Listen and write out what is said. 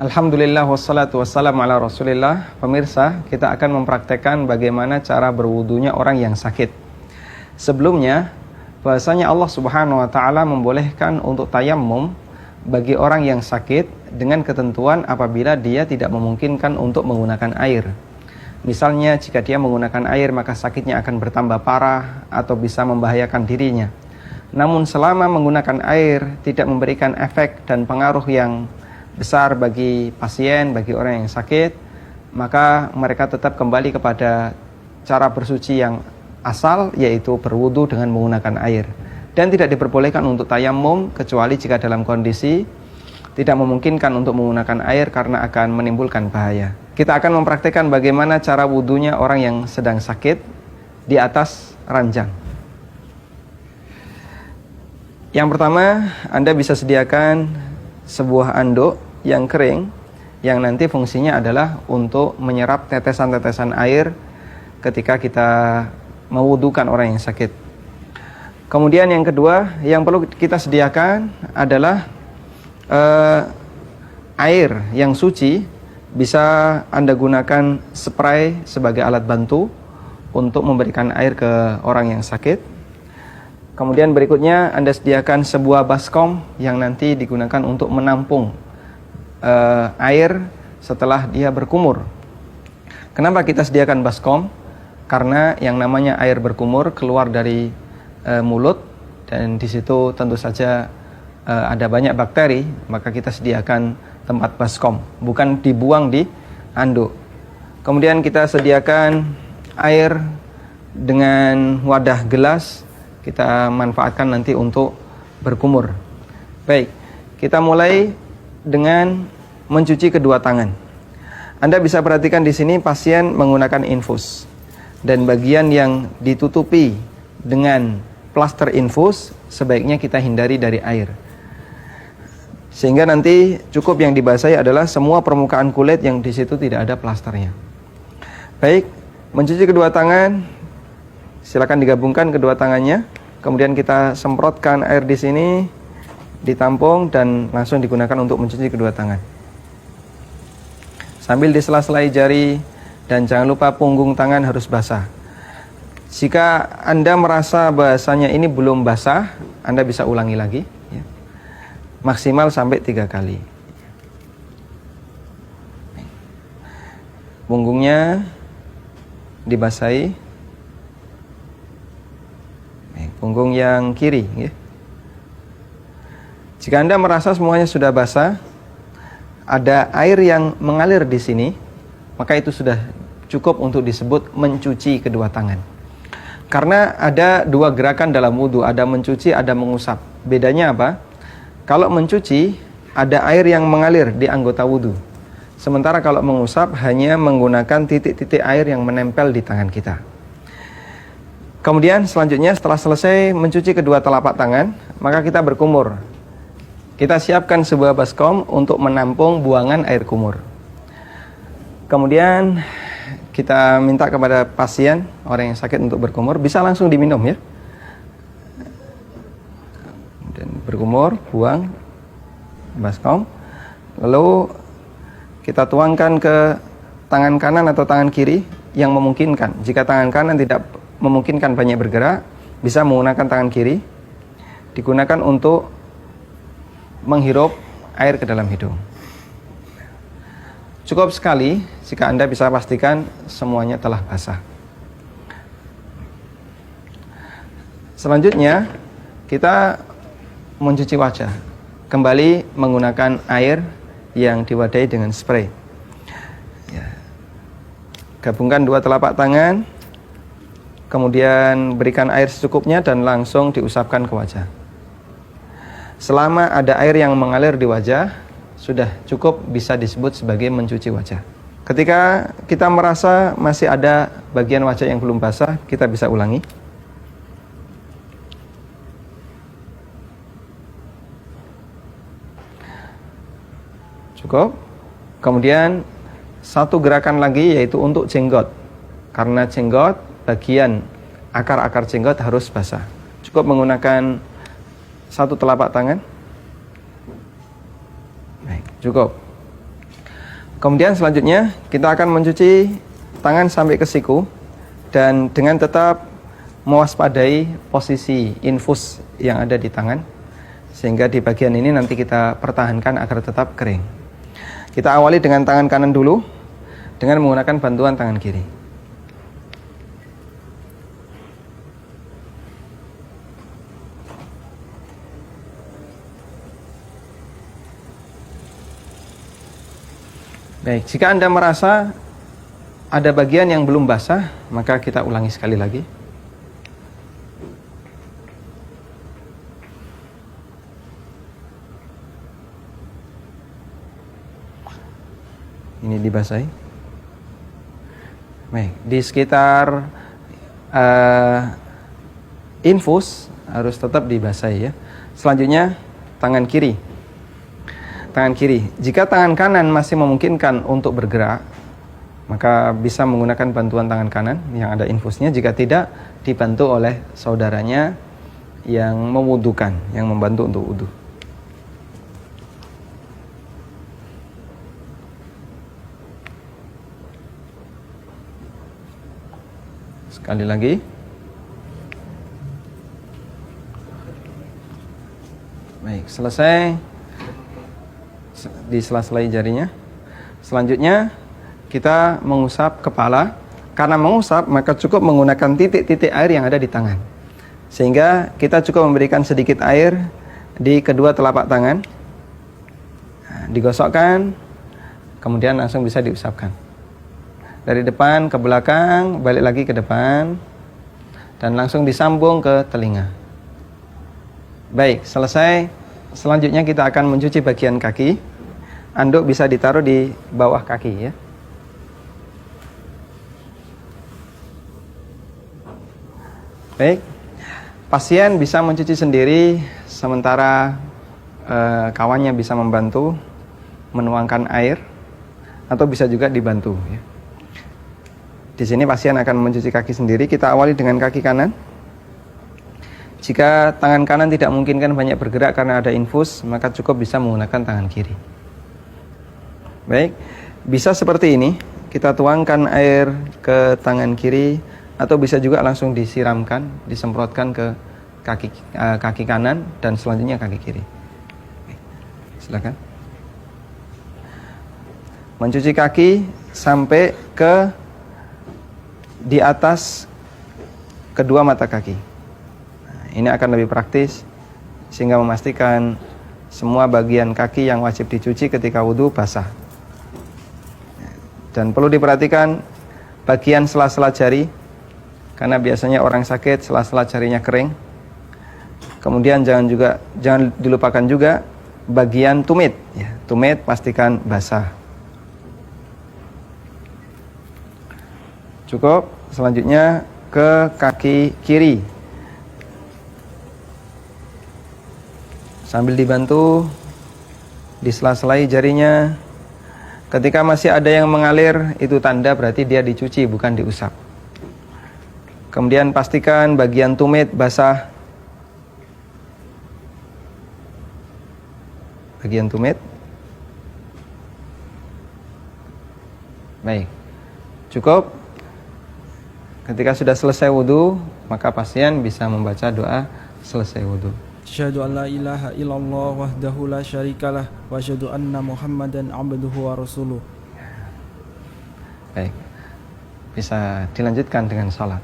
Alhamdulillah wassalatu wassalamu ala rasulillah. Pemirsa, kita akan mempraktekkan bagaimana cara berwudunya orang yang sakit. Sebelumnya, bahasanya Allah subhanahu wa ta'ala membolehkan untuk tayammum bagi orang yang sakit dengan ketentuan apabila dia tidak memungkinkan untuk menggunakan air. Misalnya jika dia menggunakan air maka sakitnya akan bertambah parah atau bisa membahayakan dirinya. Namun selama menggunakan air tidak memberikan efek dan pengaruh yang besar bagi pasien, bagi orang yang sakit, maka mereka tetap kembali kepada cara bersuci yang asal, yaitu berwudu dengan menggunakan air. Dan tidak diperbolehkan untuk tayammum kecuali jika dalam kondisi tidak memungkinkan untuk menggunakan air karena akan menimbulkan bahaya. Kita akan mempraktikkan bagaimana cara wudunya orang yang sedang sakit di atas ranjang. Yang pertama, Anda bisa sediakan sebuah anduk yang kering, yang nanti fungsinya adalah untuk menyerap tetesan-tetesan air ketika kita mewudukan orang yang sakit. Kemudian yang kedua yang perlu kita sediakan adalah air yang suci. Bisa Anda gunakan spray sebagai alat bantu untuk memberikan air ke orang yang sakit. Kemudian berikutnya Anda sediakan sebuah baskom yang nanti digunakan untuk menampung air setelah dia berkumur. Kenapa kita sediakan baskom? Karena yang namanya air berkumur keluar dari mulut, dan di situ tentu saja ada banyak bakteri, maka kita sediakan tempat baskom, bukan dibuang di anduk. Kemudian kita sediakan air dengan wadah gelas, kita manfaatkan nanti untuk berkumur. Baik, kita mulai dengan mencuci kedua tangan. Anda bisa perhatikan di sini pasien menggunakan infus, dan bagian yang ditutupi dengan plaster infus sebaiknya kita hindari dari air, sehingga nanti cukup yang dibasahi adalah semua permukaan kulit yang di situ tidak ada plasternya. Baik, mencuci kedua tangan, silakan digabungkan kedua tangannya, kemudian kita semprotkan air di sini, ditampung dan langsung digunakan untuk mencuci kedua tangan. Sambil disela-selai jari, dan jangan lupa punggung tangan harus basah. Jika Anda merasa bahasanya ini belum basah, Anda bisa ulangi lagi ya. Maksimal sampai 3 kali. Punggungnya dibasahi. Punggung yang kiri ya. Jika Anda merasa semuanya sudah basah, ada air yang mengalir di sini, maka itu sudah cukup untuk disebut mencuci kedua tangan. Karena ada dua gerakan dalam wudu, ada mencuci, ada mengusap. Bedanya apa? Kalau mencuci, ada air yang mengalir di anggota wudu. Sementara kalau mengusap, hanya menggunakan titik-titik air yang menempel di tangan kita. Kemudian selanjutnya setelah selesai mencuci kedua telapak tangan, maka kita berkumur. Kita siapkan sebuah baskom untuk menampung buangan air kumur. Kemudian kita minta kepada pasien, orang yang sakit untuk berkumur, bisa langsung diminum ya. Dan berkumur, buang baskom. Lalu kita tuangkan ke tangan kanan atau tangan kiri yang memungkinkan. Jika tangan kanan tidak memungkinkan banyak bergerak, bisa menggunakan tangan kiri. Digunakan untuk menghirup air ke dalam hidung. Cukup sekali jika Anda bisa pastikan semuanya telah basah. Selanjutnya kita mencuci wajah, kembali menggunakan air yang diwadahi dengan spray ya. Gabungkan dua telapak tangan, kemudian berikan air secukupnya dan langsung diusapkan ke wajah. Selama ada air yang mengalir di wajah, sudah cukup bisa disebut sebagai mencuci wajah. Ketika kita merasa masih ada bagian wajah yang belum basah, kita bisa ulangi. Cukup. Kemudian satu gerakan lagi, yaitu untuk jenggot. Karena jenggot, bagian akar-akar jenggot harus basah. Cukup menggunakan satu telapak tangan. Baik, cukup. Kemudian selanjutnya kita akan mencuci tangan sampai ke siku dan dengan tetap mewaspadai posisi infus yang ada di tangan, sehingga di bagian ini nanti kita pertahankan agar tetap kering. Kita awali dengan tangan kanan dulu dengan menggunakan bantuan tangan kiri. Baik, jika Anda merasa ada bagian yang belum basah, maka kita ulangi sekali lagi. Ini dibasahi. Baik, di sekitar infus harus tetap dibasahi ya. Selanjutnya tangan kiri. Tangan kiri. Jika tangan kanan masih memungkinkan untuk bergerak, maka bisa menggunakan bantuan tangan kanan yang ada infusnya. Jika tidak, dibantu oleh saudaranya yang mewudukan, yang membantu untuk wudu. Sekali lagi. Baik, selesai. Di sela-sela jarinya. Selanjutnya kita mengusap kepala. Karena mengusap maka cukup menggunakan titik-titik air yang ada di tangan, sehingga kita cukup memberikan sedikit air di kedua telapak tangan. Digosokkan, kemudian langsung bisa diusapkan dari depan ke belakang, balik lagi ke depan, dan langsung disambung ke telinga. Baik, selesai. Selanjutnya kita akan mencuci bagian kaki. Anduk bisa ditaruh di bawah kaki ya. Baik, pasien bisa mencuci sendiri, sementara kawannya bisa membantu menuangkan air, atau bisa juga dibantu ya. Di sini pasien akan mencuci kaki sendiri. Kita awali dengan kaki kanan. Jika tangan kanan tidak memungkinkan banyak bergerak karena ada infus, maka cukup bisa menggunakan tangan kiri. Baik, bisa seperti ini. Kita tuangkan air ke tangan kiri, atau bisa juga langsung disiramkan, disemprotkan ke kaki kanan dan selanjutnya kaki kiri. Silakan. Mencuci kaki sampai ke di atas kedua mata kaki. Ini akan lebih praktis sehingga memastikan semua bagian kaki yang wajib dicuci ketika wudhu basah. Dan perlu diperhatikan bagian sela-sela jari, karena biasanya orang sakit sela-sela jarinya kering. Kemudian jangan dilupakan juga bagian tumit ya. Tumit pastikan basah. Cukup. Selanjutnya ke kaki kiri. Sambil dibantu di sela-selai jarinya. Ketika masih ada yang mengalir, itu tanda berarti dia dicuci, bukan diusap. Kemudian pastikan bagian tumit basah. Bagian tumit. Baik. Cukup. Ketika sudah selesai wudhu, maka pasien bisa membaca doa selesai wudhu. Asyhadu an la ilaha illallah wahdahu la syarikalah wa asyhadu anna Muhammadan abduhu wa rasuluh. Baik. Bisa dilanjutkan dengan salat.